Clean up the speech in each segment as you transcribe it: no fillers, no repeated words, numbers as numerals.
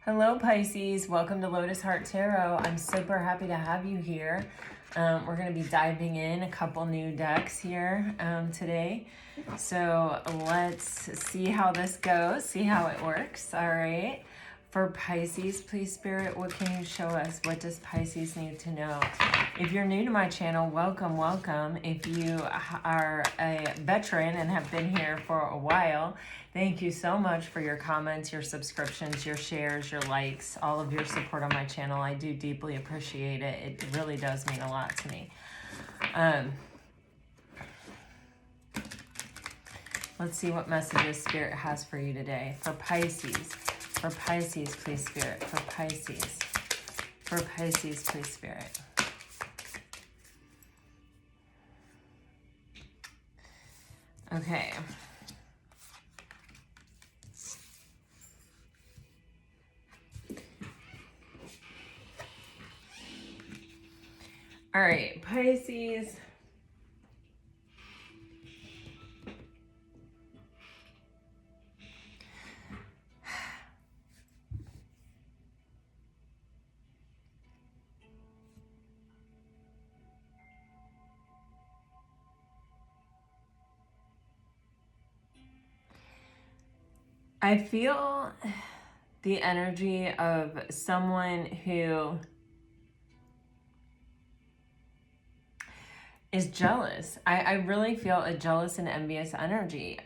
Hello Pisces, welcome to Lotus Heart Tarot. I'm super happy to have you here. We're going to be diving in a couple new decks here today. So let's see how this goes, see how it works. All right. For Pisces, please Spirit, what can you show us? What does Pisces need to know? If you're new to my channel, welcome, welcome. If you are a veteran and have been here for a while, thank you so much for your comments, your subscriptions, your shares, your likes, all of your support on my channel. I do deeply appreciate it. It really does mean a lot to me. Let's see what messages Spirit has for you today. For Pisces, please Spirit. For Pisces, please Spirit. Okay. All right, Pisces. I feel the energy of someone who is jealous. I really feel a jealous and envious energy.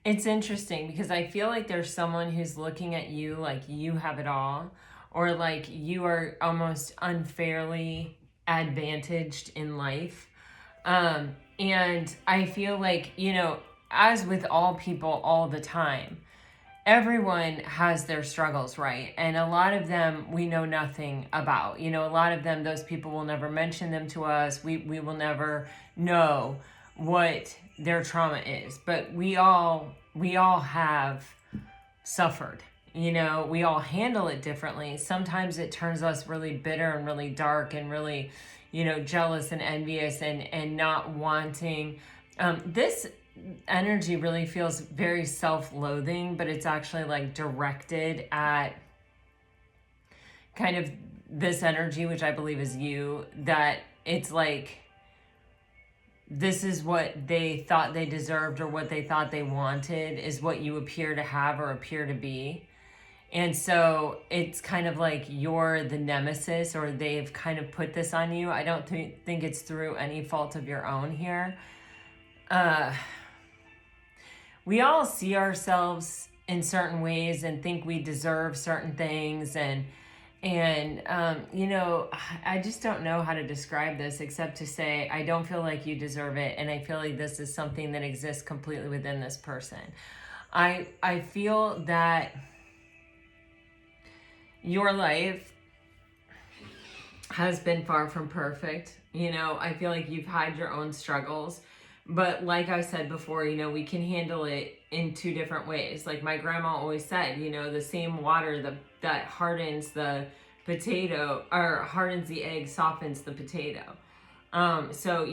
It's interesting because I feel like there's someone who's looking at you like you have it all, or like you are almost unfairly advantaged in life. And I feel like, as with all people all the time, everyone has their struggles, right? And a lot of them we know nothing about. A lot of them, those people will never mention them to us. We will never know what their trauma is. But we all have suffered. We all handle it differently. Sometimes it turns us really bitter and really dark and really, jealous and envious and not wanting. This energy really feels very self-loathing, but it's actually like directed at kind of this energy, which I believe is you, that it's like this is what they thought they deserved or what they thought they wanted is what you appear to have or appear to be. And so it's kind of like you're the nemesis, or they've kind of put this on you. I don't think it's through any fault of your own here. We all see ourselves in certain ways and think we deserve certain things. And I just don't know how to describe this except to say, I don't feel like you deserve it. And I feel like this is something that exists completely within this person. I feel that your life has been far from perfect. I feel like you've had your own struggles, but like I said before, we can handle it in two different ways. Like my grandma always said, the same water that hardens the potato or hardens the egg softens the potato. So,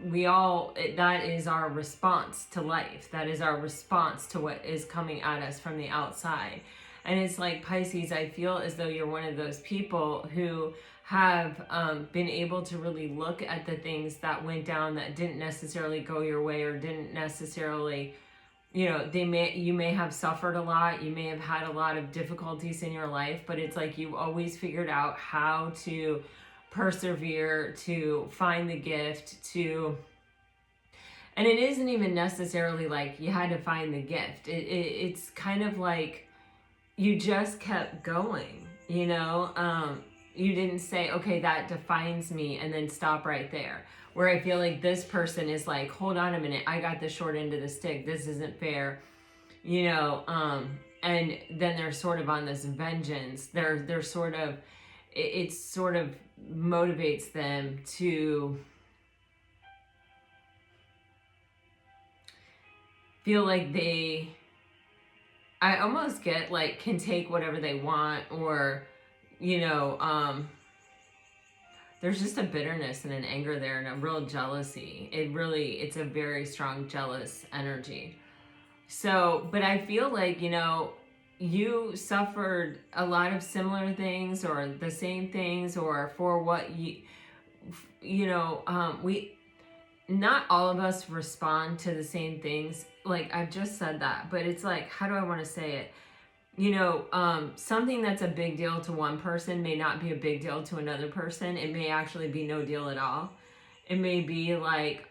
that is our response to life. That is our response to what is coming at us from the outside. And it's like, Pisces, I feel as though you're one of those people who have been able to really look at the things that went down that didn't necessarily go your way, or didn't necessarily, you may have suffered a lot, you may have had a lot of difficulties in your life, but it's like you've always figured out how to persevere, to find the gift, and it isn't even necessarily like you had to find the gift. It's kind of like you just kept going, you didn't say, okay, that defines me, and then stop right there. Where I feel like this person is like, hold on a minute, I got the short end of the stick, this isn't fair, and then they're sort of on this vengeance. They're sort of, it sort of motivates them to feel like I almost get like can take whatever they want, or there's just a bitterness and an anger there and a real jealousy. It's a very strong jealous energy. So, but I feel like, you know, you suffered a lot of similar things or the same things, or for what we, not all of us respond to the same things. Like I've just said that, but it's like, how do I want to say it? You know, something that's a big deal to one person may not be a big deal to another person. It may actually be no deal at all. It may be like,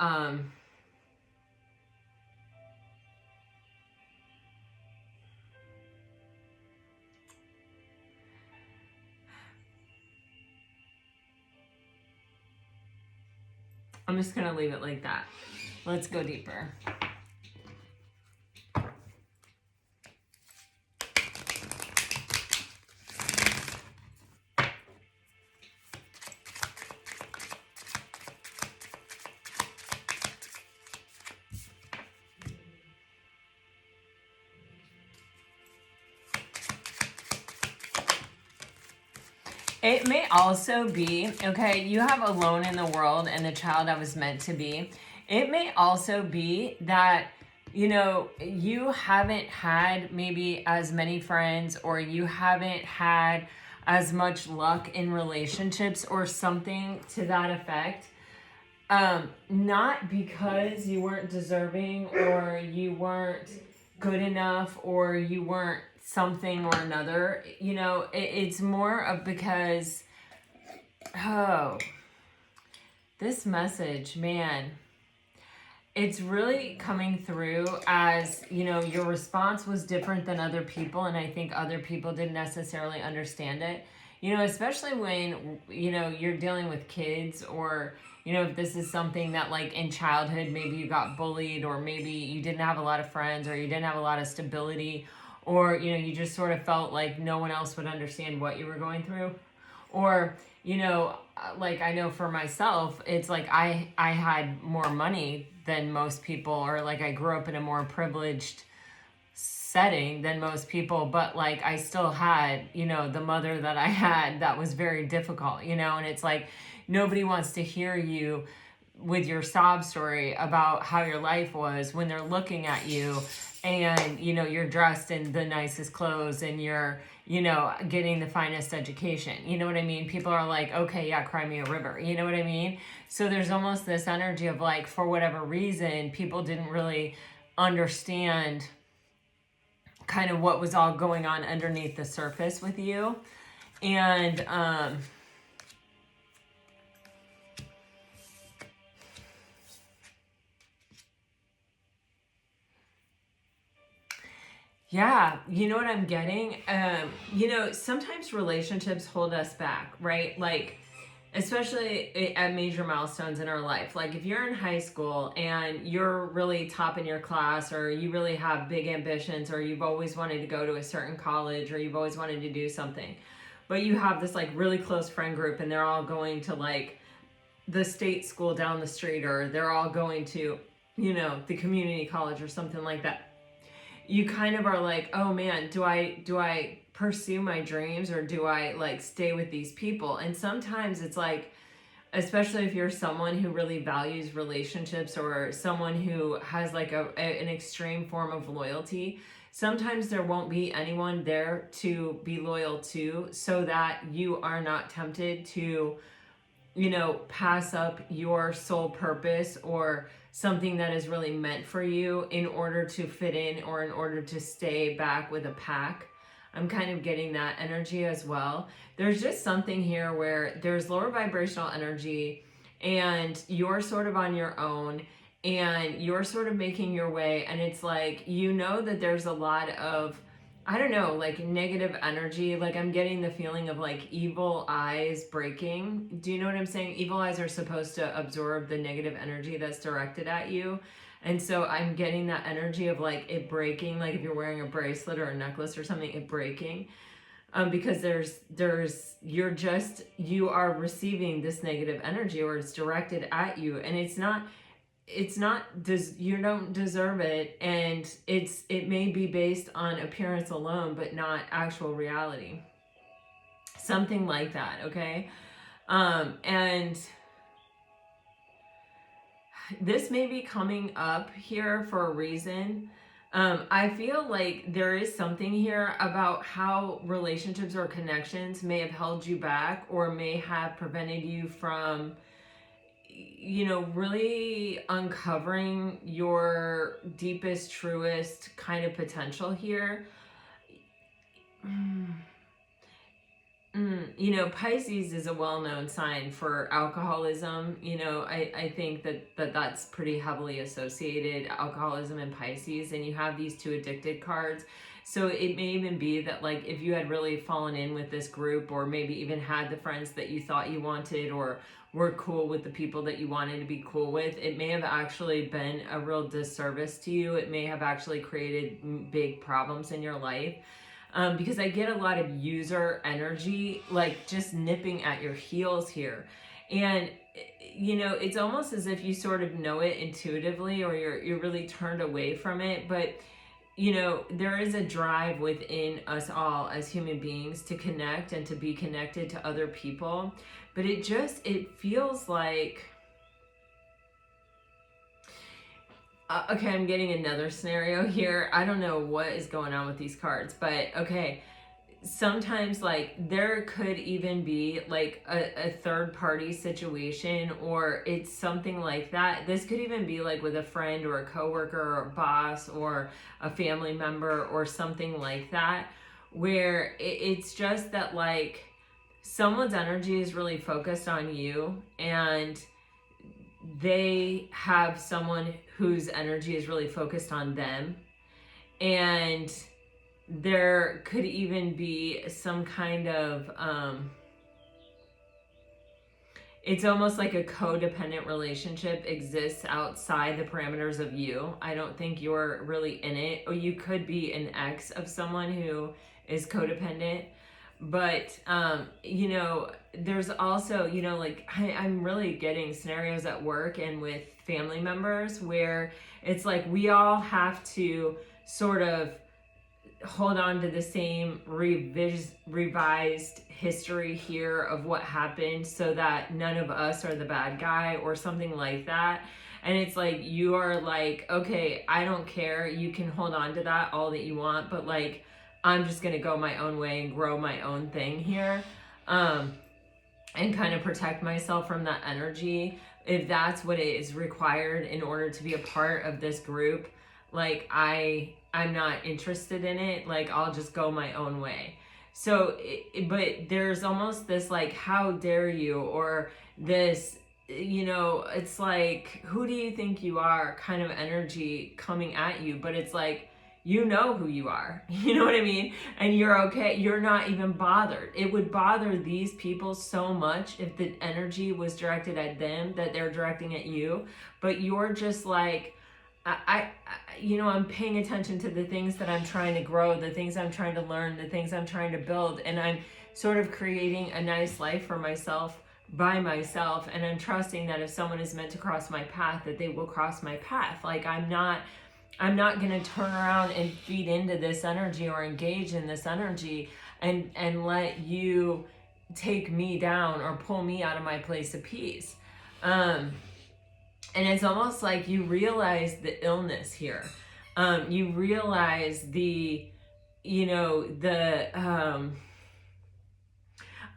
I'm just going to leave it like that. Let's go deeper. It may also be, okay, you have alone in the world and the child I was meant to be. It may also be that, you know, you haven't had maybe as many friends, or you haven't had as much luck in relationships or something to that effect. Not because you weren't deserving, or you weren't good enough, or you weren't something or another. You know, it's more of because, oh, this message, man, it's really coming through as, you know, your response was different than other people, and I think other people didn't necessarily understand it. You know, especially when, you know, you're dealing with kids, or, you know, if this is something that like in childhood, maybe you got bullied, or maybe you didn't have a lot of friends, or you didn't have a lot of stability, or, you know, you just sort of felt like no one else would understand what you were going through. Or, you know, like I know for myself, it's like I had more money than most people, or like I grew up in a more privileged setting than most people, but like I still had, you know, the mother that I had that was very difficult, you know. And it's like nobody wants to hear you with your sob story about how your life was when they're looking at you, and, you know, you're dressed in the nicest clothes, and you're, you know, getting the finest education. You know what I mean? People are like, okay, yeah, cry me a river. You know what I mean? So there's almost this energy of like, for whatever reason, people didn't really understand kind of what was all going on underneath the surface with you. And yeah, you know what I'm getting? You know, sometimes relationships hold us back, right? Like, especially at major milestones in our life. Like if you're in high school and you're really top in your class, or you really have big ambitions, or you've always wanted to go to a certain college, or you've always wanted to do something, but you have this like really close friend group, and they're all going to like the state school down the street, or they're all going to, you know, the community college or something like that. You kind of are like, oh man, do I pursue my dreams, or do I like stay with these people? And sometimes it's like, especially if you're someone who really values relationships, or someone who has like an extreme form of loyalty, sometimes there won't be anyone there to be loyal to, so that you are not tempted to, you know, pass up your sole purpose, or something that is really meant for you, in order to fit in, or in order to stay back with a pack. I'm kind of getting that energy as well. There's just something here where there's lower vibrational energy, and you're sort of on your own, and you're sort of making your way, and it's like, you know, that there's a lot of, I don't know, like negative energy. Like I'm getting the feeling of like evil eyes breaking. Do you know what I'm saying? Evil eyes are supposed to absorb the negative energy that's directed at you. And so I'm getting that energy of like it breaking, like if you're wearing a bracelet or a necklace or something, it breaking. Because you are receiving this negative energy, or it's directed at you, and you don't deserve it, and it may be based on appearance alone, but not actual reality, something like that. Okay. And this may be coming up here for a reason. I feel like there is something here about how relationships or connections may have held you back or may have prevented you from, really uncovering your deepest, truest kind of potential here. Pisces is a well-known sign for alcoholism. I think that's pretty heavily associated, alcoholism and Pisces, and you have these two addicted cards. So it may even be that, like, if you had really fallen in with this group, or maybe even had the friends that you thought you wanted, or were cool with the people that you wanted to be cool with, it may have actually been a real disservice to you. It may have actually created big problems in your life. Because I get a lot of user energy, like just nipping at your heels here. And, it's almost as if you sort of know it intuitively, or you're really turned away from it. But, there is a drive within us all as human beings to connect and to be connected to other people. But it feels like, okay, I'm getting another scenario here. I don't know what is going on with these cards, but okay. Sometimes, like, there could even be like a third party situation, or it's something like that. This could even be like with a friend or a coworker or a boss or a family member or something like that, where it's just that, like, someone's energy is really focused on you, and they have someone whose energy is really focused on them. And there could even be some kind of, it's almost like a codependent relationship exists outside the parameters of you. I don't think you're really in it. Or you could be an ex of someone who is codependent. But, there's also, like, I'm really getting scenarios at work and with family members where it's like we all have to sort of hold on to the same revised history here of what happened, so that none of us are the bad guy or something like that. And it's like, you are like, okay, I don't care, you can hold on to that all that you want, but, like, I'm just gonna go my own way and grow my own thing here, and kind of protect myself from that energy, if that's what is required in order to be a part of this group. Like, I'm not interested in it. Like, I'll just go my own way. So, but there's almost this, like, how dare you, or this, it's like, who do you think you are kind of energy coming at you. But it's like, you know who you are. You know what I mean? And you're okay. You're not even bothered. It would bother these people so much if the energy was directed at them that they're directing at you. But you're just like, I'm paying attention to the things that I'm trying to grow, the things I'm trying to learn, the things I'm trying to build, and I'm sort of creating a nice life for myself by myself. And I'm trusting that if someone is meant to cross my path, that they will cross my path. Like, I'm not going to turn around and feed into this energy or engage in this energy and let you take me down or pull me out of my place of peace. And it's almost like you realize the illness here. You realize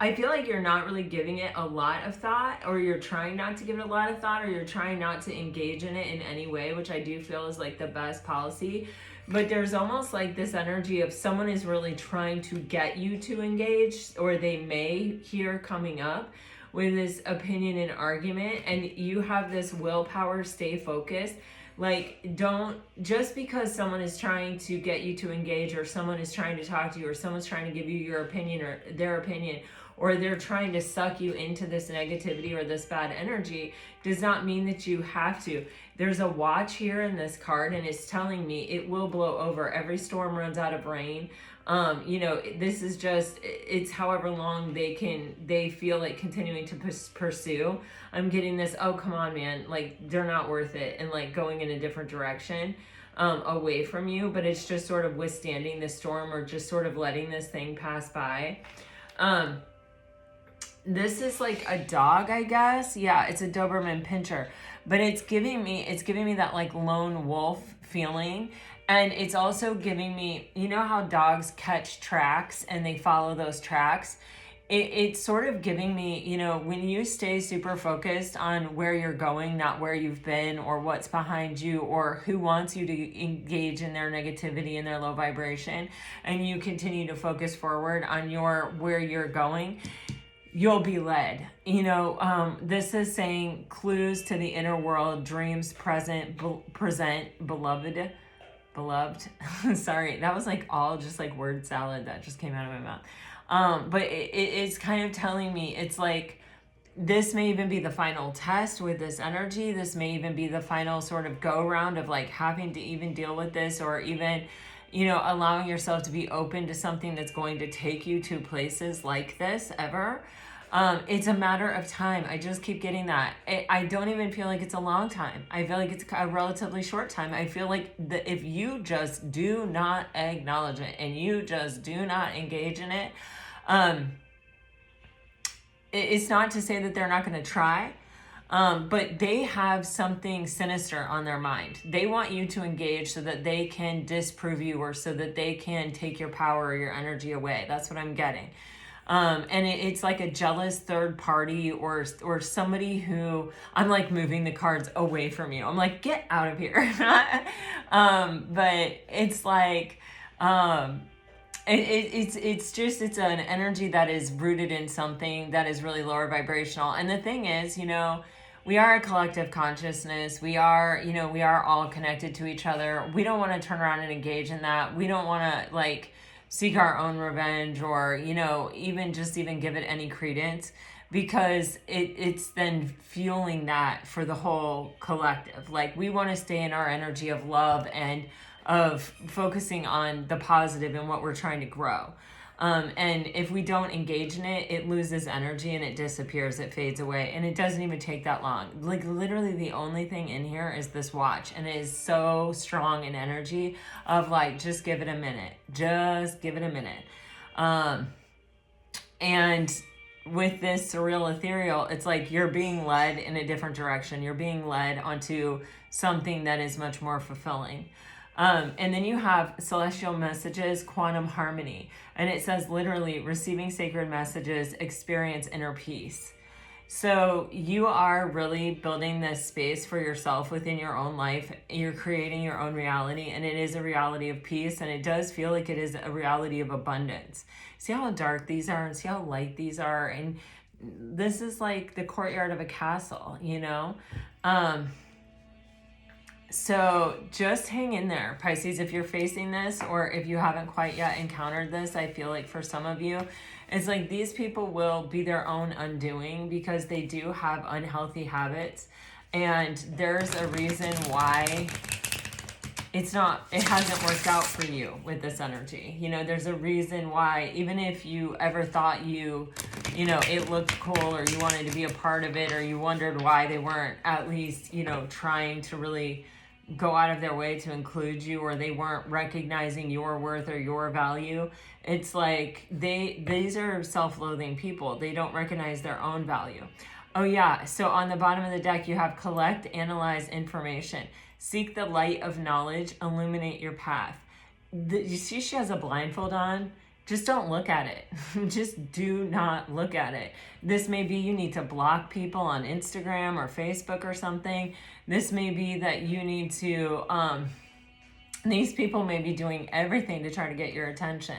I feel like you're not really giving it a lot of thought, or you're trying not to give it a lot of thought, or you're trying not to engage in it in any way, which I do feel is like the best policy. But there's almost like this energy of someone is really trying to get you to engage, or they may hear coming up with this opinion and argument, and you have this willpower, stay focused. Like, don't, just because someone is trying to get you to engage, or someone is trying to talk to you, or someone's trying to give you your opinion or their opinion, or they're trying to suck you into this negativity or this bad energy, does not mean that you have to. There's a watch here in this card, and it's telling me it will blow over. Every storm runs out of rain. This is just, it's however long they feel like continuing to pursue. I'm getting this, oh, come on, man, like, they're not worth it, and like going in a different direction away from you. But it's just sort of withstanding the storm, or just sort of letting this thing pass by. This is like a dog, I guess. Yeah, it's a Doberman Pinscher. But it's giving me that like lone wolf feeling. And it's also giving me, you know how dogs catch tracks and they follow those tracks? It's sort of giving me, you know, when you stay super focused on where you're going, not where you've been or what's behind you or who wants you to engage in their negativity and their low vibration, and you continue to focus forward on where you're going, you'll be led. You know, this is saying clues to the inner world, dreams present, beloved. Sorry, that was like all just like word salad that just came out of my mouth. But it's kind of telling me, it's like, this may even be the final test with this energy. This may even be the final sort of go round of like having to even deal with this, or even, you know, allowing yourself to be open to something that's going to take you to places like this ever. It's a matter of time. I just keep getting that. I don't even feel like it's a long time. I feel like it's a relatively short time. I feel like if you just do not acknowledge it and you just do not engage in it, it's not to say that they're not going to try, but they have something sinister on their mind. They want you to engage so that they can disprove you, or so that they can take your power or your energy away. That's what I'm getting. And it's like a jealous third party, or somebody who, I'm like moving the cards away from you. I'm like, get out of here. But it's like, it's an energy that is rooted in something that is really lower vibrational. And the thing is, you know, we are a collective consciousness. We are, you know, we are all connected to each other. We don't want to turn around and engage in that. We don't want to like seek our own revenge, or, you know, even give it any credence, because it's then fueling that for the whole collective. Like, we want to stay in our energy of love and of focusing on the positive and what we're trying to grow. And if we don't engage in it, it loses energy and it disappears, it fades away. And it doesn't even take that long. Like, literally the only thing in here is this watch. And it is so strong in energy of like, just give it a minute. Just give it a minute. And with this surreal ethereal, it's like you're being led in a different direction. You're being led onto something that is much more fulfilling. And then you have celestial messages, quantum harmony. And it says literally, receiving sacred messages, experience inner peace. So you are really building this space for yourself within your own life. You're creating your own reality, and it is a reality of peace. And it does feel like it is a reality of abundance. See how dark these are and see how light these are. And this is like the courtyard of a castle, you know? So just hang in there, Pisces, if you're facing this, or if you haven't quite yet encountered this. I feel like for some of you, it's like these people will be their own undoing, because they do have unhealthy habits, and there's a reason why it hasn't worked out for you with this energy. You know, there's a reason why, even if you ever thought you know, it looked cool, or you wanted to be a part of it, or you wondered why they weren't at least, you know, trying to really go out of their way to include you, or they weren't recognizing your worth or your value. It's like these are self-loathing people. They don't recognize their own value. Oh yeah, so on the bottom of the deck you have collect, analyze information, seek the light of knowledge, illuminate your path. You see she has a blindfold on? Just don't look at it. Just do not look at it. This may be you need to block people on Instagram or Facebook or something. This may be that you need to, these people may be doing everything to try to get your attention.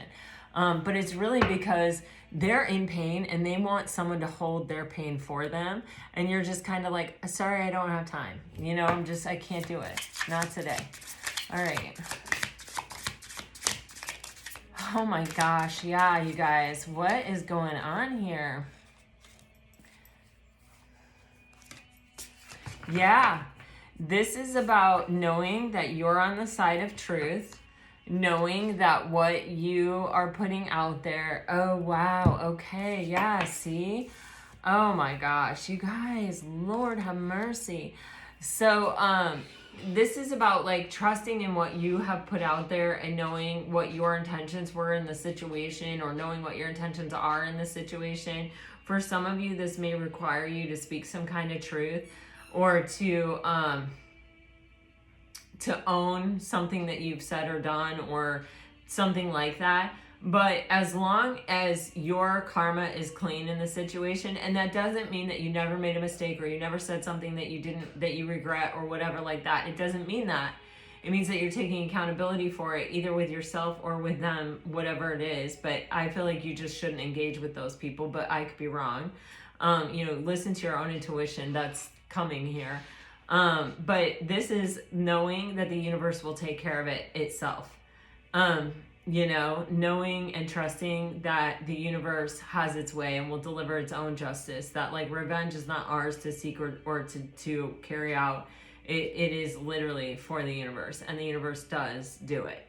But it's really because they're in pain and they want someone to hold their pain for them. And you're just kind of like, sorry, I don't have time. You know, I can't do it. Not today. All right. Oh my gosh, yeah, you guys, what is going on here? Yeah, this is about knowing that you're on the side of truth, knowing that what you are putting out there, oh wow, okay, yeah, see? Oh my gosh, you guys, Lord have mercy. So, this is about like trusting in what you have put out there and knowing what your intentions were in the situation, or knowing what your intentions are in the situation. For some of you, this may require you to speak some kind of truth, or to to own something that you've said or done or something like that. But as long as your karma is clean in the situation, and that doesn't mean that you never made a mistake or you never said something that you regret or whatever like that. It doesn't mean that. It means that you're taking accountability for it, either with yourself or with them, whatever it is. But I feel like you just shouldn't engage with those people, but I could be wrong. Listen to your own intuition. That's coming here. But this is knowing that the universe will take care of it itself. Knowing and trusting that the universe has its way and will deliver its own justice, that like revenge is not ours to seek or to carry out. It is literally for the universe, and the universe does do it,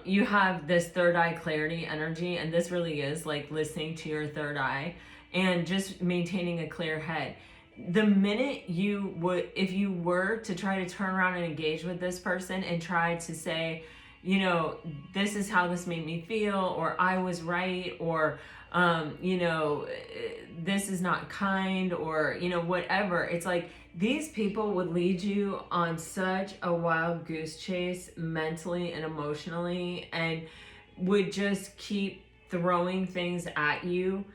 You have this third eye clarity energy, and this really is like listening to your third eye and just maintaining a clear head. The minute if you were to try to turn around and engage with this person and try to say, this is how this made me feel, or I was right, or, this is not kind, or, whatever. It's like these people would lead you on such a wild goose chase mentally and emotionally, and would just keep throwing things at you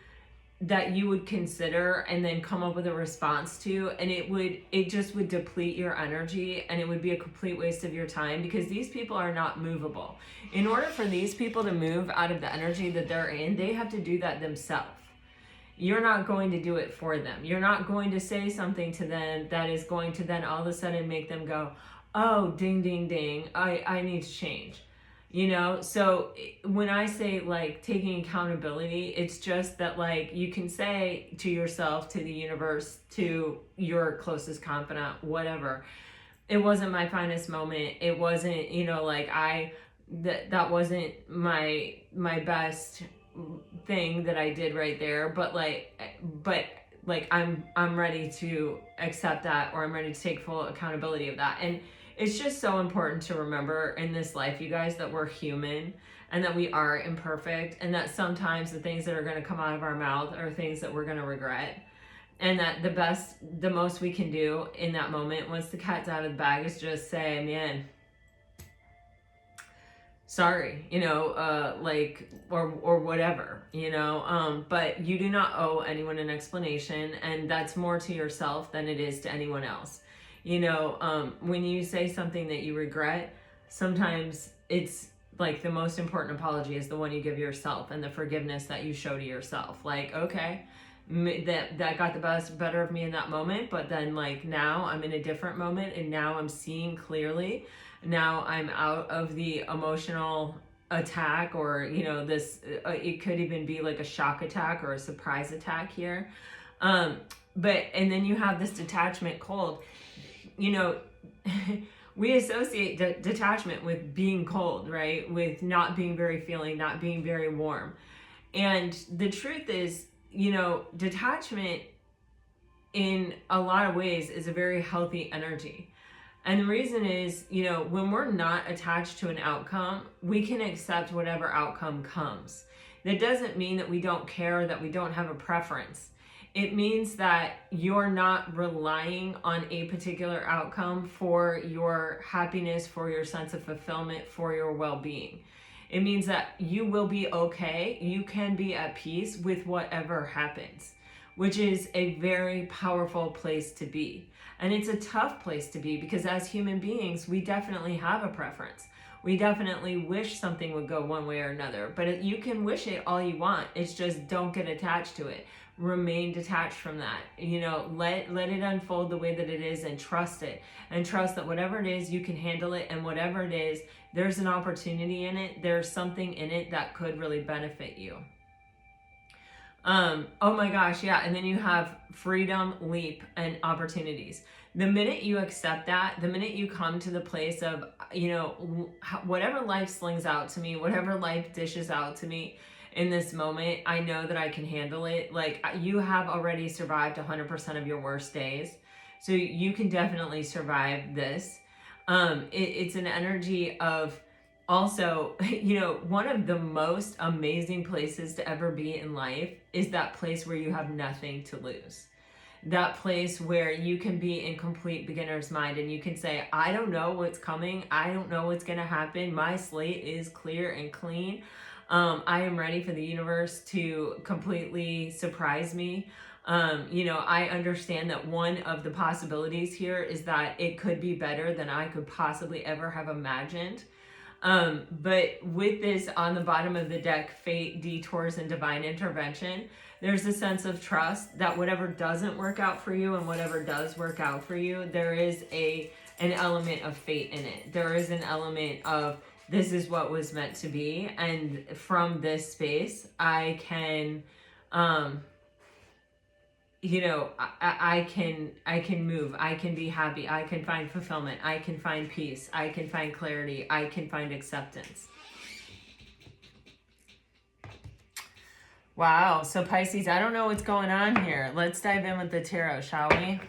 that you would consider and then come up with a response to, and it just would deplete your energy, and it would be a complete waste of your time, because these people are not movable. In order for these people to move out of the energy that they're in, they have to do that themselves. You're not going to do it for them. You're not going to say something to them that is going to then all of a sudden make them go, oh, ding, ding, ding, I need to change. So when I say like taking accountability, it's just that like you can say to yourself, to the universe, to your closest confidant, whatever, it wasn't my finest moment. It wasn't, that wasn't my best thing that I did right there. But I'm ready to accept that, or I'm ready to take full accountability of that. And it's just so important to remember in this life, you guys, that we're human and that we are imperfect, and that sometimes the things that are going to come out of our mouth are things that we're going to regret. And that the most we can do in that moment, once the cat's out of the bag, is just say, man, sorry, or whatever, but you do not owe anyone an explanation, and that's more to yourself than it is to anyone else. When you say something that you regret, sometimes it's like the most important apology is the one you give yourself, and the forgiveness that you show to yourself. Like, okay, that got the better of me in that moment, but then like now I'm in a different moment, and now I'm seeing clearly. Now I'm out of the emotional attack, or this it could even be like a shock attack or a surprise attack here. And then you have this detachment cold. We associate detachment with being cold, right? With not being very feeling, not being very warm. And the truth is, detachment in a lot of ways is a very healthy energy. And the reason is, when we're not attached to an outcome, we can accept whatever outcome comes. That doesn't mean that we don't care, that we don't have a preference. It means that you're not relying on a particular outcome for your happiness, for your sense of fulfillment, for your well-being. It means that you will be okay. You can be at peace with whatever happens, which is a very powerful place to be. And it's a tough place to be, because as human beings, we definitely have a preference. We definitely wish something would go one way or another, but you can wish it all you want. It's just don't get attached to it. Remain detached from that. Let it unfold the way that it is, and trust it, and trust that whatever it is, you can handle it, and whatever it is, there's an opportunity in it. There's something in it that could really benefit you. Oh my gosh, yeah. And then you have freedom, leap, and opportunities. The minute you accept that, the minute you come to the place of, whatever life slings out to me, whatever life dishes out to me in this moment, I know that I can handle it. Like, you have already survived 100% of your worst days. So you can definitely survive this. It's an energy of, also, one of the most amazing places to ever be in life is that place where you have nothing to lose. that place where you can be in complete beginner's mind and you can say, I don't know what's coming. I don't know what's going to happen. My slate is clear and clean. I am ready for the universe to completely surprise me. I understand that one of the possibilities here is that it could be better than I could possibly ever have imagined. But with this on the bottom of the deck, fate, detours, and divine intervention, there's a sense of trust that whatever doesn't work out for you and whatever does work out for you, there is an element of fate in it. There is an element of this is what was meant to be. And from this space, I can, I can move, I can be happy, I can find fulfillment, I can find peace, I can find clarity, I can find acceptance. Wow, so Pisces, I don't know what's going on here. Let's dive in with the tarot, shall we?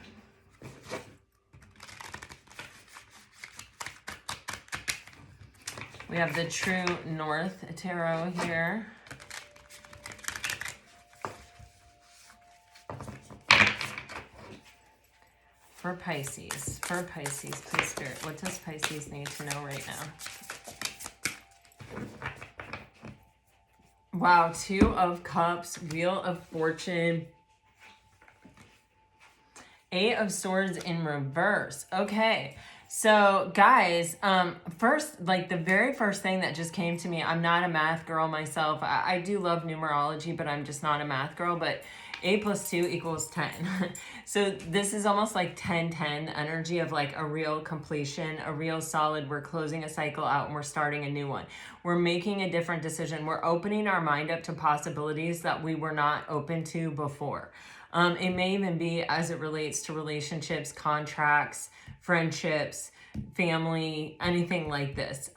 We have the True North Tarot here. For Pisces, please Spirit, what does Pisces need to know right now? Wow, Two of Cups, Wheel of Fortune, Eight of Swords in reverse. Okay, so guys, first, like the very first thing that just came to me, I'm not a math girl myself. I do love numerology, but I'm just not a math girl, but 8 + 2 = 10. So this is almost like 10-10 energy of like a real completion, a real solid, we're closing a cycle out and we're starting a new one. We're making a different decision. We're opening our mind up to possibilities that we were not open to before. It may even be as it relates to relationships, contracts, friendships, family, anything like this.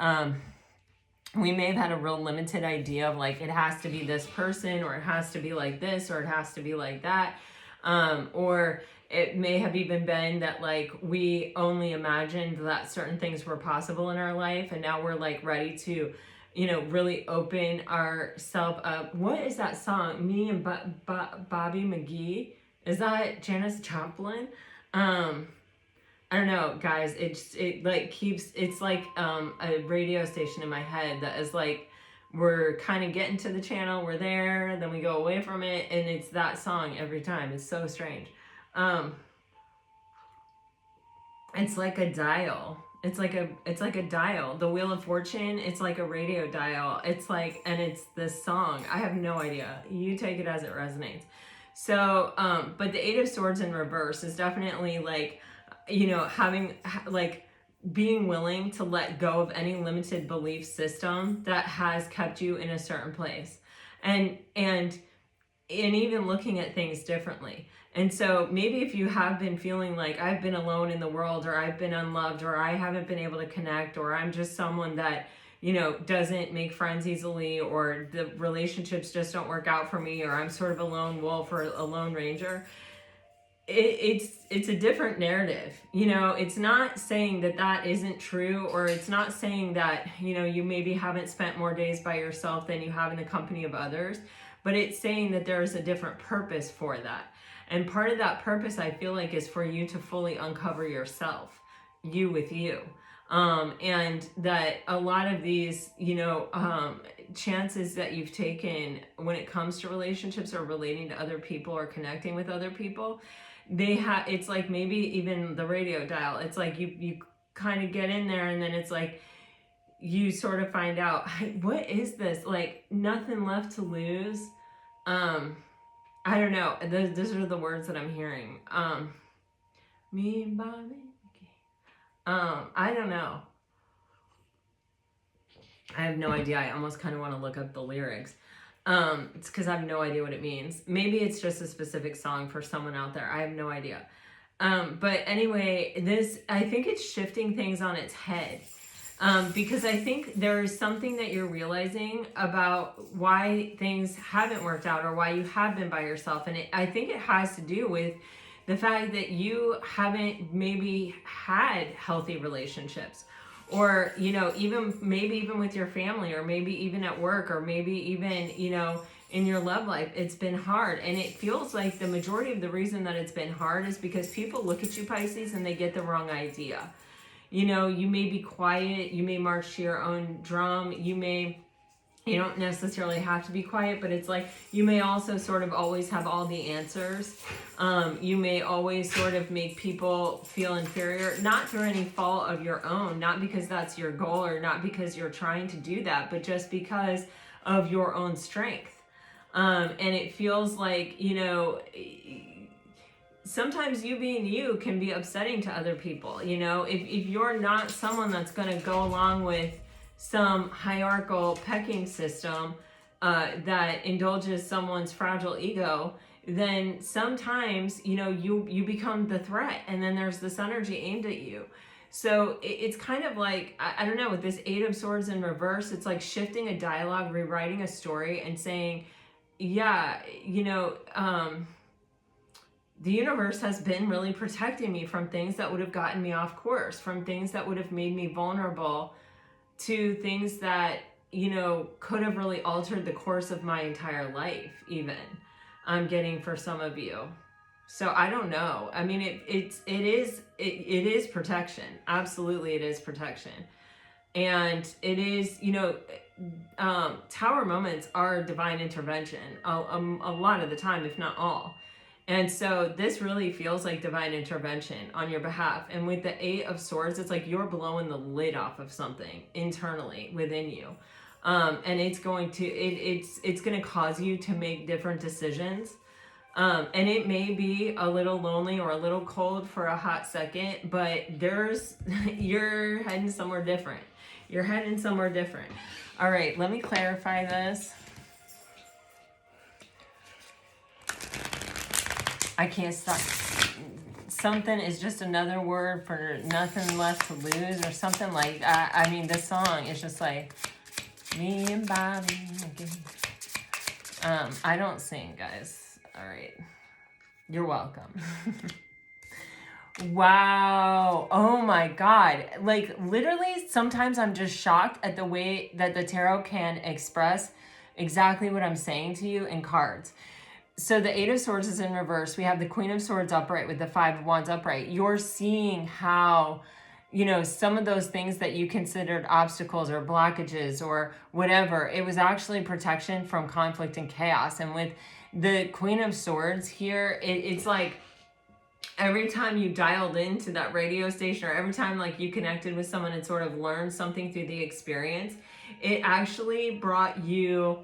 We may have had a real limited idea of like, it has to be this person, or it has to be like this, or it has to be like that. Or it may have even been that like, we only imagined that certain things were possible in our life. And now we're like ready to, really open ourselves up. What is that song? Me and Bobby McGee. Is that Janis Joplin? I don't know, guys. It like keeps, it's like a radio station in my head that is like, we're kind of getting to the channel, we're there, then we go away from it, and it's that song every time. It's so strange. It's like a dial. It's like a dial. The Wheel of Fortune, it's like a radio dial. It's like, and it's this song. I have no idea. You take it as it resonates. So, but the Eight of Swords in reverse is definitely like, having like being willing to let go of any limited belief system that has kept you in a certain place, and even looking at things differently. And so maybe if you have been feeling like I've been alone in the world, or I've been unloved, or I haven't been able to connect, or I'm just someone that, doesn't make friends easily, or the relationships just don't work out for me, or I'm sort of a lone wolf or a lone ranger, it's a different narrative. It's not saying that isn't true, or it's not saying that, you maybe haven't spent more days by yourself than you have in the company of others, but it's saying that there is a different purpose for that. And part of that purpose, I feel like, is for you to fully uncover yourself, you with you. And that a lot of these, chances that you've taken when it comes to relationships or relating to other people or connecting with other people, it's like maybe even the radio dial. It's like you kind of get in there, and then it's like you sort of find out, what is this? Like, nothing left to lose. I don't know. Those are the words that I'm hearing. Me and Bobby. I don't know. I have no idea. I almost kind of want to look up the lyrics. It's because I have no idea what it means. Maybe it's just a specific song for someone out there. I have no idea. But anyway, I think it's shifting things on its head. Because I think there's something that you're realizing about why things haven't worked out, or why you have been by yourself. And I think it has to do with the fact that you haven't maybe had healthy relationships, or, even maybe even with your family, or maybe even at work, or maybe even, in your love life. It's been hard, and it feels like the majority of the reason that it's been hard is because people look at you, Pisces, and they get the wrong idea. You know, you may be quiet, you may march to your own drum, you don't necessarily have to be quiet, but it's like you may also sort of always have all the answers. You may always sort of make people feel inferior, not through any fault of your own, not because that's your goal or not because you're trying to do that, but just because of your own strength. And it feels like, you know, sometimes you being you can be upsetting to other people. You know, if you're not someone that's going to go along with some hierarchical pecking system that indulges someone's fragile ego, then sometimes, you know, you become the threat, and then there's this energy aimed at you. So it's kind of like, I don't know, with this Eight of Swords in reverse, it's like shifting a dialogue, rewriting a story, and saying, yeah, you know, the universe has been really protecting me from things that would have gotten me off course, from things that would have made me vulnerable to things that, you know, could have really altered the course of my entire life, even. I'm getting for some of you. So I don't know. I mean, it is protection. Absolutely, it is protection. And it is, you know, tower moments are divine intervention a lot of the time, if not all. And so this really feels like divine intervention on your behalf. And with the Eight of Swords, it's like you're blowing the lid off of something internally within you. And it's going to, it's going to cause you to make different decisions. And it may be a little lonely or a little cold for a hot second, but you're heading somewhere different. You're heading somewhere different. All right, let me clarify this. I can't stop. Something is just another word for nothing left to lose or something like that. I mean, this song is just like, me and Bobby. I don't sing, guys. All right. You're welcome. Wow. Oh my God. Like literally, sometimes I'm just shocked at the way that the tarot can express exactly what I'm saying to you in cards. So the Eight of Swords is in reverse. We have the Queen of Swords upright with the Five of Wands upright. You're seeing how, you know, some of those things that you considered obstacles or blockages or whatever, it was actually protection from conflict and chaos. And with the Queen of Swords here, it's like every time you dialed into that radio station or every time like you connected with someone and sort of learned something through the experience, it actually brought you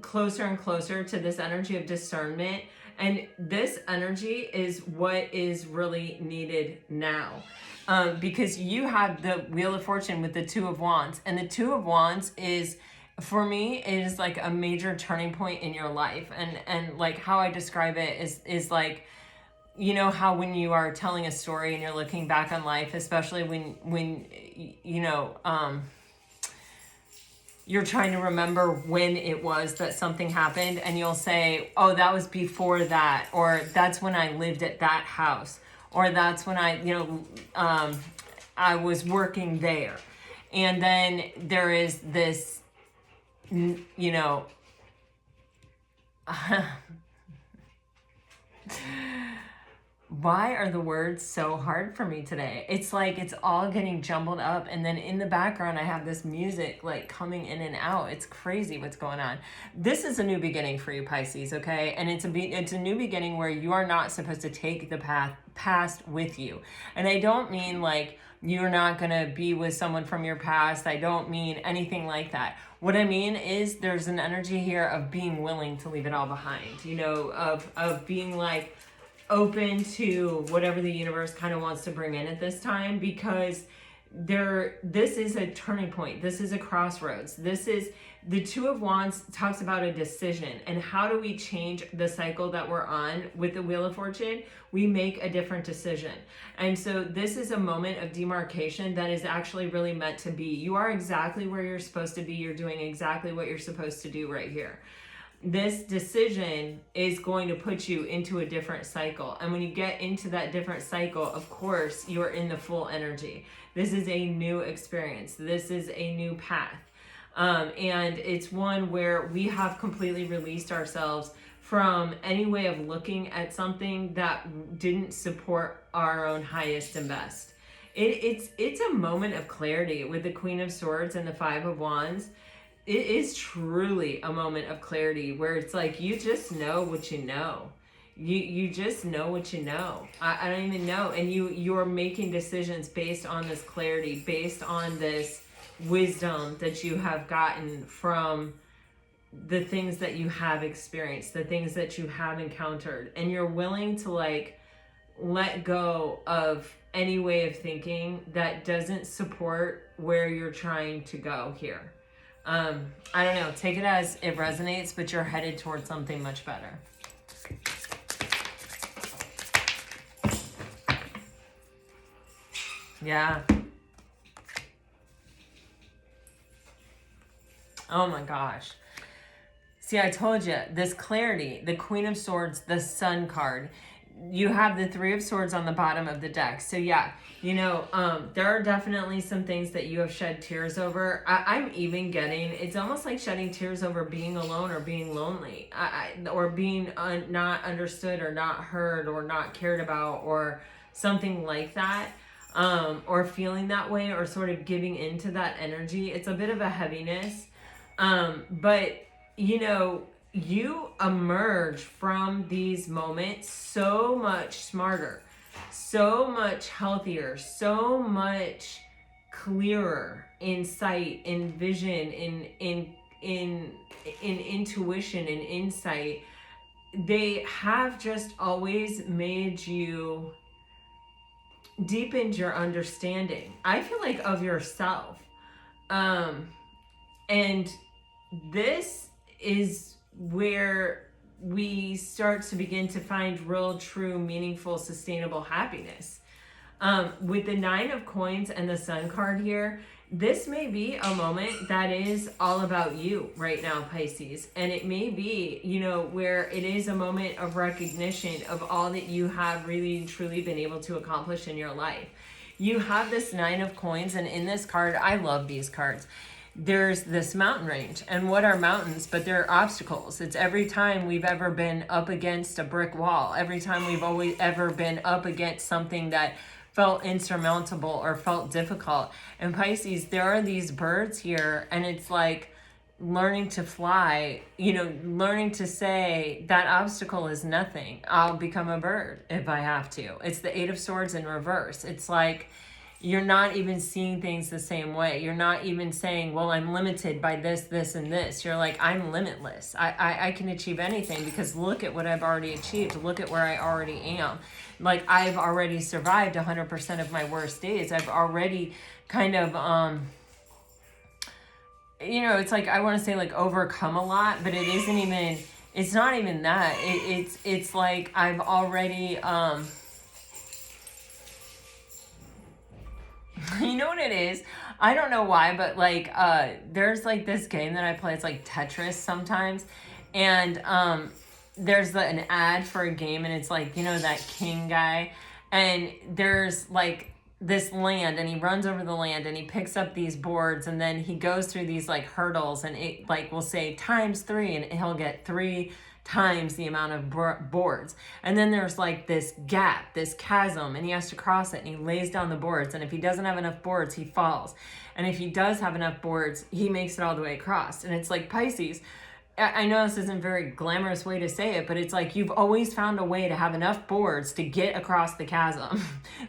closer and closer to this energy of discernment. And this energy is what is really needed now. Because you have the Wheel of Fortune with the Two of Wands. And the Two of Wands is, for me, it is like a major turning point in your life. And like how I describe it is like, you know how when you are telling a story and you're looking back on life, especially when you know, you're trying to remember when it was that something happened, and you'll say, oh, that was before that, or that's when I lived at that house, or that's when I, you know, I was working there. And then there is this, you know, why are the words so hard for me today? It's like it's all getting jumbled up, and then in the background I have this music like coming in and out. It's crazy what's going on. This is a new beginning for you, Pisces, okay? And it's a new beginning where you are not supposed to take the past with you. And I don't mean like you're not going to be with someone from your past. I don't mean anything like that. What I mean is there's an energy here of being willing to leave it all behind, you know, of being like open to whatever the universe kind of wants to bring in at this time, because this is a turning point. This is a crossroads. This is the Two of Wands talks about a decision, and how do we change the cycle that we're on with the Wheel of Fortune? We make a different decision. And so this is a moment of demarcation that is actually really meant to be. You are exactly where you're supposed to be. You're doing exactly what you're supposed to do right here. This decision is going to put you into a different cycle. And when you get into that different cycle, of course, you're in the full energy. This is a new experience. This is a new path. And it's one where we have completely released ourselves from any way of looking at something that didn't support our own highest and best. It's a moment of clarity with the Queen of Swords and the Five of Wands. It is truly a moment of clarity where it's like you just know what you know. You just know what you know. I don't even know. And you're making decisions based on this clarity, based on this wisdom that you have gotten from the things that you have experienced, the things that you have encountered. And you're willing to like let go of any way of thinking that doesn't support where you're trying to go here. I don't know, take it as it resonates, but you're headed towards something much better. Yeah. Oh my gosh. See, I told you, this clarity, the Queen of Swords, the Sun card. You have the Three of Swords on the bottom of the deck. So yeah, you know, there are definitely some things that you have shed tears over. I'm even getting, it's almost like shedding tears over being alone or being lonely, or being not understood or not heard or not cared about or something like that. Or feeling that way or sort of giving into that energy. It's a bit of a heaviness. But, you know, you emerge from these moments so much smarter, so much healthier, so much clearer in sight, in vision, in intuition and insight. They have just always made you deepened your understanding, I feel like, of yourself. And this is where we start to begin to find real, true, meaningful, sustainable happiness. With the Nine of Coins and the Sun card here, this may be a moment that is all about you right now, Pisces. And it may be, you know, where it is a moment of recognition of all that you have really and truly been able to accomplish in your life. You have this Nine of Coins, and in this card, I love these cards. There's this mountain range. And what are mountains? But they're obstacles. It's every time we've ever been up against a brick wall. Every time we've always ever been up against something that felt insurmountable or felt difficult. And Pisces, there are these birds here, and it's like learning to fly, you know, learning to say that obstacle is nothing. I'll become a bird if I have to. It's the Eight of Swords in reverse. It's like you're not even seeing things the same way. You're not even saying, well, I'm limited by this, this, and this. You're like, I'm limitless. I can achieve anything because look at what I've already achieved. Look at where I already am. Like, I've already survived 100% of my worst days. I've already kind of, you know, it's like, I want to say like overcome a lot, but it isn't even, it's not even that. It's like I've already, you know what it is? I don't know why, but like, there's like this game that I play. It's like Tetris sometimes. And, there's an ad for a game, and it's like, you know, that king guy, and there's like this land, and he runs over the land, and he picks up these boards, and then he goes through these like hurdles, and it like will say ×3, and he'll get 3 times the amount of boards. And then there's like this gap, this chasm, and he has to cross it, and he lays down the boards, and if he doesn't have enough boards, he falls, and if he does have enough boards, he makes it all the way across. And it's like, Pisces, I know this isn't a very glamorous way to say it, but it's like you've always found a way to have enough boards to get across the chasm.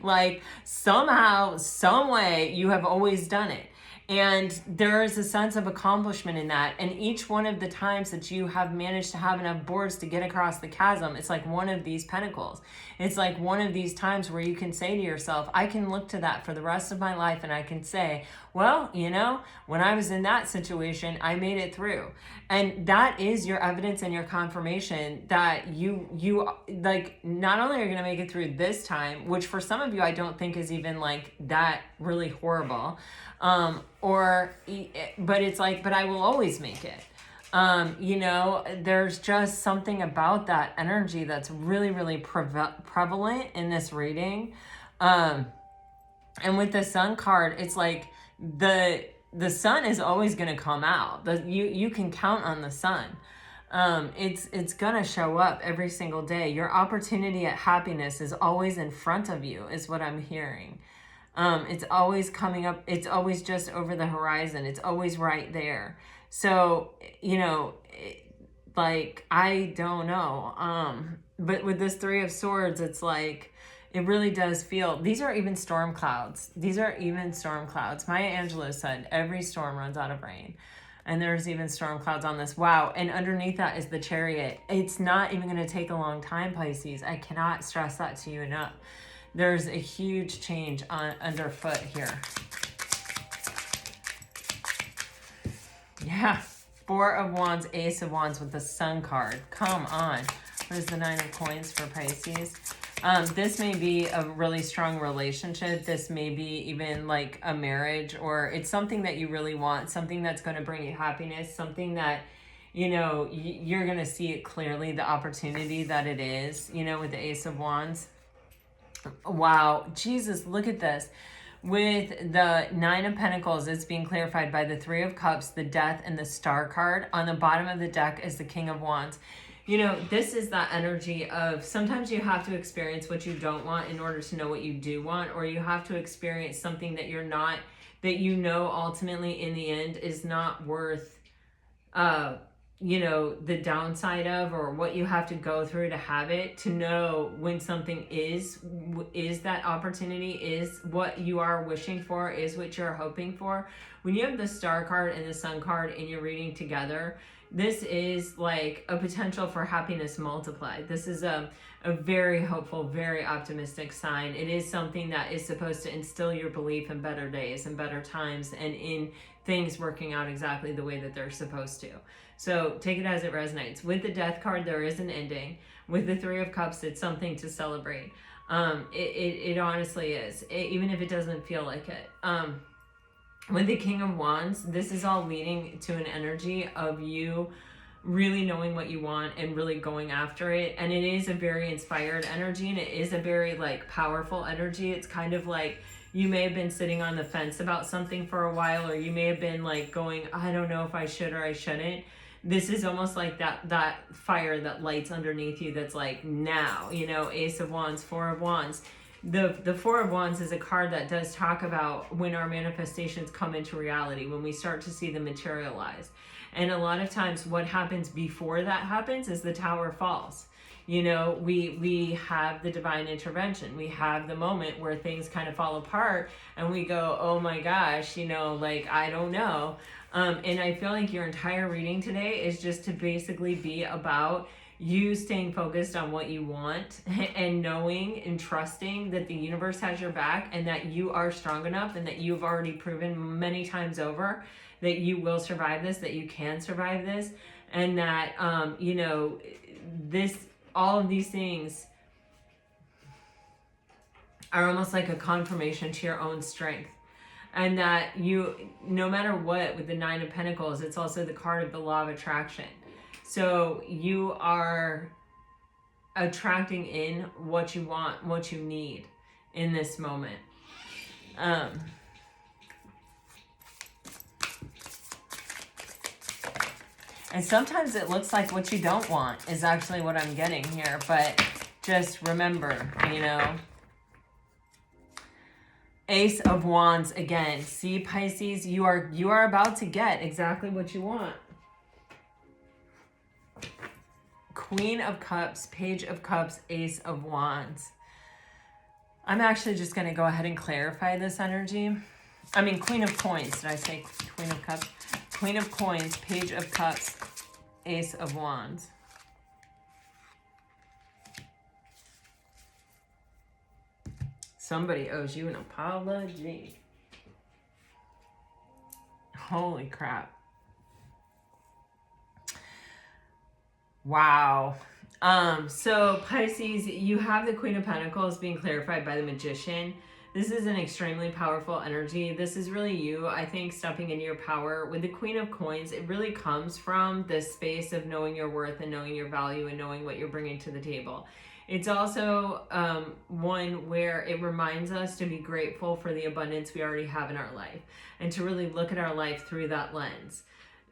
Like somehow, some way, you have always done it. And there is a sense of accomplishment in that. And each one of the times that you have managed to have enough boards to get across the chasm, it's like one of these pentacles. It's like one of these times where you can say to yourself, I can look to that for the rest of my life, and I can say, well, you know, when I was in that situation, I made it through. And that is your evidence and your confirmation that you like, not only are you going to make it through this time, which for some of you, I don't think is even like that really horrible. But it's like, but I will always make it. You know, there's just something about that energy that's really, really prevalent in this reading. And with the Sun card, it's like the sun is always going to come out. You can count on the sun. It's gonna show up every single day. Your opportunity at happiness is always in front of you, is what I'm hearing. It's always coming up. It's always just over the horizon. It's always right there. So, you know, like, I don't know. But with this Three of Swords, it's like, it really does feel, these are even storm clouds. These are even storm clouds. Maya Angelou said, every storm runs out of rain. And there's even storm clouds on this. Wow. And underneath that is the Chariot. It's not even going to take a long time, Pisces. I cannot stress that to you enough. There's a huge change underfoot here. Yeah. Four of Wands, Ace of Wands with the Sun card. Come on. What is the Nine of Coins for Pisces? This may be a really strong relationship. This may be even like a marriage, or it's something that you really want, something that's going to bring you happiness, something that, you know, you're going to see it clearly, the opportunity that it is, you know, with the Ace of Wands. Wow. Jesus, look at this. With the Nine of Pentacles, it's being clarified by the Three of Cups, the Death, and the Star card. On the bottom of the deck is the King of Wands. You know, this is that energy of sometimes you have to experience what you don't want in order to know what you do want, or you have to experience something that you're not, that you know ultimately in the end is not worth, you know, the downside of, or what you have to go through to have it, to know when something is that opportunity, is what you are wishing for, is what you're hoping for. When you have the Star card and the Sun card in your reading together, this is like a potential for happiness multiplied. This is a very hopeful, very optimistic sign. It is something that is supposed to instill your belief in better days and better times, and in things working out exactly the way that they're supposed to. So take it as it resonates. With the Death card, there is an ending. With the Three of Cups, it's something to celebrate. It honestly is, even if it doesn't feel like it. With the King of Wands, this is all leading to an energy of you really knowing what you want and really going after it. And it is a very inspired energy, and it is a very like powerful energy. It's kind of like you may have been sitting on the fence about something for a while, or you may have been like going, I don't know if I should or I shouldn't. This is almost like that fire that lights underneath you that's like, now, you know, Ace of Wands, Four of Wands. The Four of Wands is a card that does talk about when our manifestations come into reality, when we start to see them materialize. And a lot of times what happens before that happens is the tower falls. You know, we have the divine intervention. We have the moment where things kind of fall apart and we go, oh my gosh, you know, like, I don't know. And I feel like your entire reading today is just to basically be about you staying focused on what you want and knowing and trusting that the universe has your back, and that you are strong enough, and that you've already proven many times over that you will survive this, that you can survive this, and that, you know, all of these things are almost like a confirmation to your own strength. And that you, no matter what, with the Nine of Pentacles, it's also the card of the law of attraction. So you are attracting in what you want, what you need in this moment. And sometimes it looks like what you don't want is actually what I'm getting here. But just remember, you know, Ace of Wands again. See, Pisces, you are about to get exactly what you want. Queen of Cups, Page of Cups, Ace of Wands. I'm actually just going to go ahead and clarify this energy. I mean, Queen of Coins. Did I say Queen of Cups? Queen of Coins, Page of Cups, Ace of Wands. Somebody owes you an apology. Holy crap. Wow. So Pisces, you have the Queen of Pentacles being clarified by the Magician. This is an extremely powerful energy. This is really you, I think, stepping into your power. With the Queen of Coins, it really comes from this space of knowing your worth and knowing your value and knowing what you're bringing to the table. It's also one where it reminds us to be grateful for the abundance we already have in our life, and to really look at our life through that lens,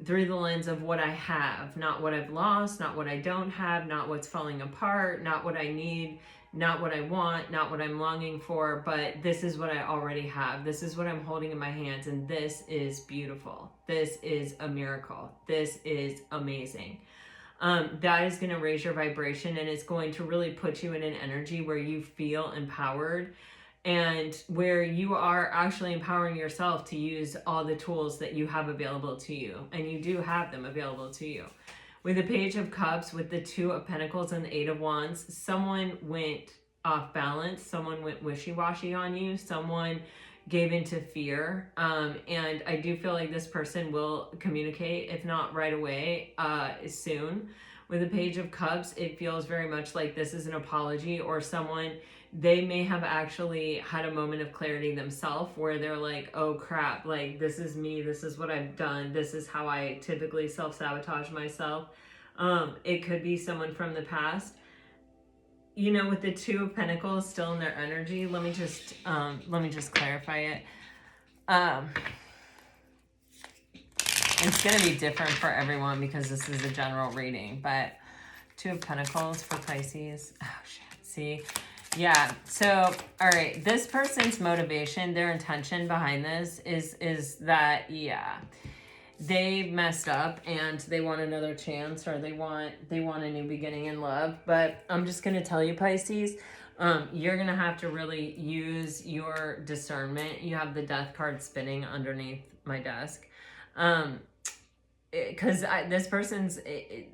through the lens of what I have, not what I've lost, not what I don't have, not what's falling apart, not what I need, not what I want, not what I'm longing for, but this is what I already have. This is what I'm holding in my hands, and this is beautiful. This is a miracle. This is amazing. That is going to raise your vibration, and it's going to really put you in an energy where you feel empowered, and where you are actually empowering yourself to use all the tools that you have available to you, and you do have them available to you. With the Page of Cups, with the Two of Pentacles and the Eight of Wands, someone went off balance, someone went wishy-washy on you, someone gave into fear, and I do feel like this person will communicate, if not right away, soon. With the Page of Cups, it feels very much like this is an apology, or someone, they may have actually had a moment of clarity themselves where they're like, oh crap, like this is me, this is what I've done, this is how I typically self-sabotage myself. It could be someone from the past. You know, with the Two of Pentacles still in their energy, let me just clarify it. It's going to be different for everyone because this is a general reading, but Two of Pentacles for Pisces. Oh shit. See? Yeah. So, all right, this person's motivation, their intention behind this is that, yeah, they messed up and they want another chance, or they want a new beginning in love. But I'm just going to tell you, Pisces, you're going to have to really use your discernment. You have the Death card spinning underneath my desk. Because this person's,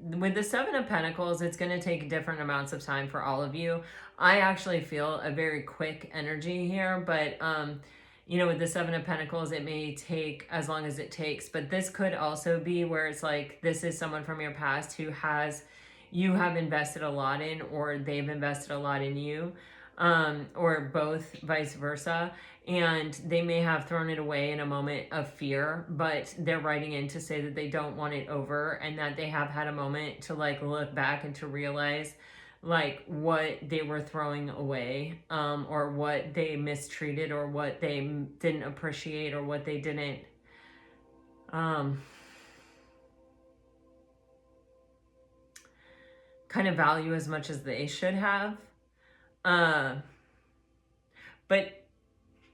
with the Seven of Pentacles, it's going to take different amounts of time for all of you. I actually feel a very quick energy here, but you know, with the Seven of Pentacles, it may take as long as it takes, but this could also be where it's like, this is someone from your past who you have invested a lot in, or they've invested a lot in you, or both, vice versa. And they may have thrown it away in a moment of fear, but they're writing in to say that they don't want it over, and that they have had a moment to like look back and to realize like what they were throwing away, or what they mistreated, or what they didn't appreciate, or what they didn't kind of value as much as they should have. But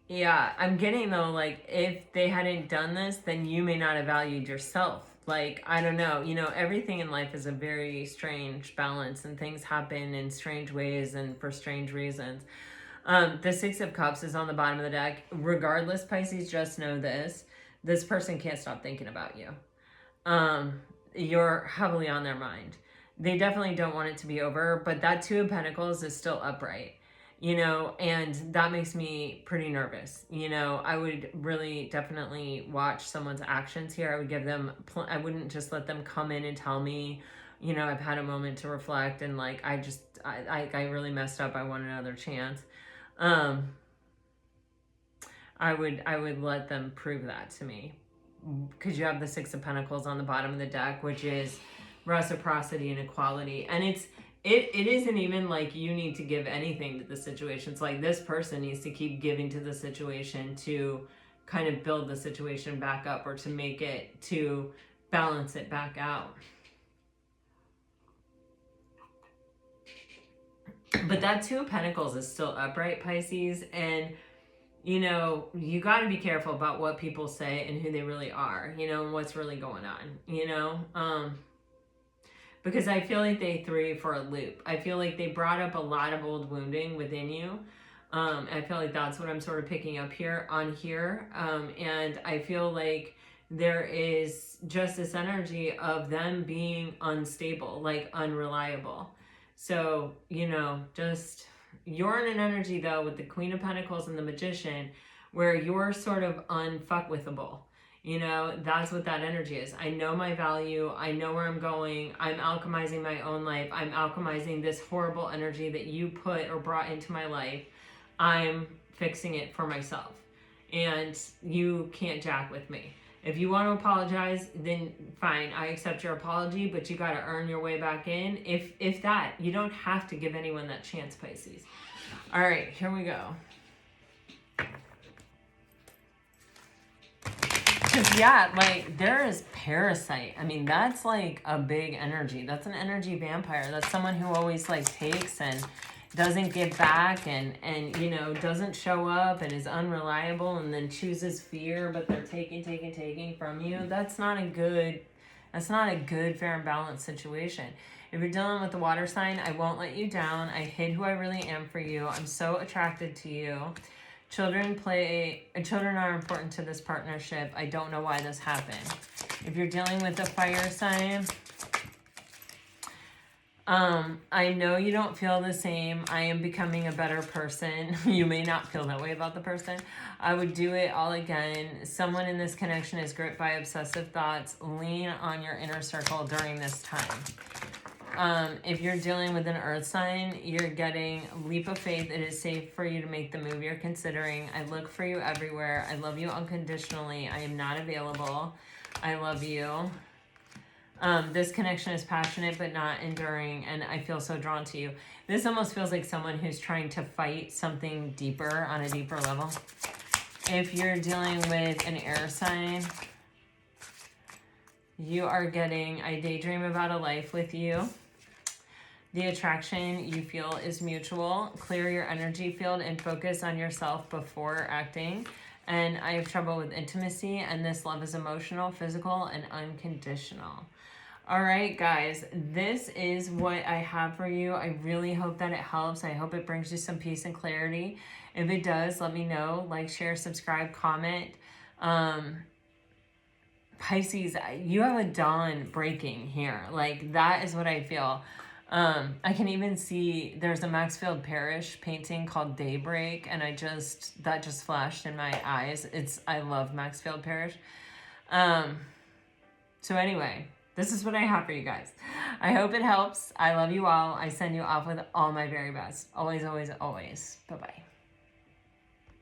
yeah, I'm getting though, like if they hadn't done this, then you may not have valued yourself. Like, I don't know, you know, everything in life is a very strange balance, and things happen in strange ways and for strange reasons. The Six of Cups is on the bottom of the deck. Regardless, Pisces, just know this person can't stop thinking about you. You're heavily on their mind. They definitely don't want it to be over, but that Two of Pentacles is still upright. You know, and that makes me pretty nervous. You know, I would really definitely watch someone's actions here. I would give them, I wouldn't just let them come in and tell me, you know, I've had a moment to reflect and like, I really messed up. I want another chance. I would let them prove that to me, because you have the Six of Pentacles on the bottom of the deck, which is reciprocity and equality. And it isn't even like you need to give anything to the situation. It's like this person needs to keep giving to the situation to kind of build the situation back up, or to make it, to balance it back out. But that Two of Pentacles is still upright, Pisces, and you know, you got to be careful about what people say and who they really are, you know, and what's really going on, you know, because I feel like they threw you for a loop. I feel like they brought up a lot of old wounding within you. I feel like that's what I'm sort of picking up here. And I feel like there is just this energy of them being unstable, like unreliable. So, you know, just, you're in an energy though with the Queen of Pentacles and the Magician where you're sort of unfuckwithable. You know, that's what that energy is. I know my value. I know where I'm going. I'm alchemizing my own life. I'm alchemizing this horrible energy that you put or brought into my life. I'm fixing it for myself. And you can't jack with me. If you want to apologize, then fine, I accept your apology, but you got to earn your way back in. If that, you don't have to give anyone that chance, Pisces. All right, here we go. Because, yeah, like, there is parasite. I mean, that's, like, a big energy. That's an energy vampire. That's someone who always, like, takes and doesn't give back and you know, doesn't show up and is unreliable and then chooses fear, but they're taking from you. That's not a good fair and balanced situation. If you're dealing with the water sign, I won't let you down. I hid who I really am for you. I'm so attracted to you. Children are important to this partnership. I don't know why this happened. If you're dealing with a fire sign, I know you don't feel the same. I am becoming a better person. You may not feel that way about the person. I would do it all again. Someone in this connection is gripped by obsessive thoughts. Lean on your inner circle during this time. If you're dealing with an earth sign, you're getting leap of faith. It is safe for you to make the move you're considering. I look for you everywhere. I love you unconditionally. I am not available. I love you. This connection is passionate but not enduring, and I feel so drawn to you. This almost feels like someone who's trying to fight something deeper on a deeper level. If you're dealing with an air sign, you are getting, I daydream about a life with you. The attraction you feel is mutual. Clear your energy field and focus on yourself before acting. And I have trouble with intimacy, and this love is emotional, physical, and unconditional. All right, guys, this is what I have for you. I really hope that it helps. I hope it brings you some peace and clarity. If it does, let me know. Like, share, subscribe, comment. Pisces, you have a dawn breaking here. Like, that is what I feel. I can even see there's a Maxfield Parrish painting called Daybreak, and that just flashed in my eyes. I love Maxfield Parrish. So anyway, this is what I have for you guys. I hope it helps. I love you all. I send you off with all my very best. Always, always, always. Bye-bye.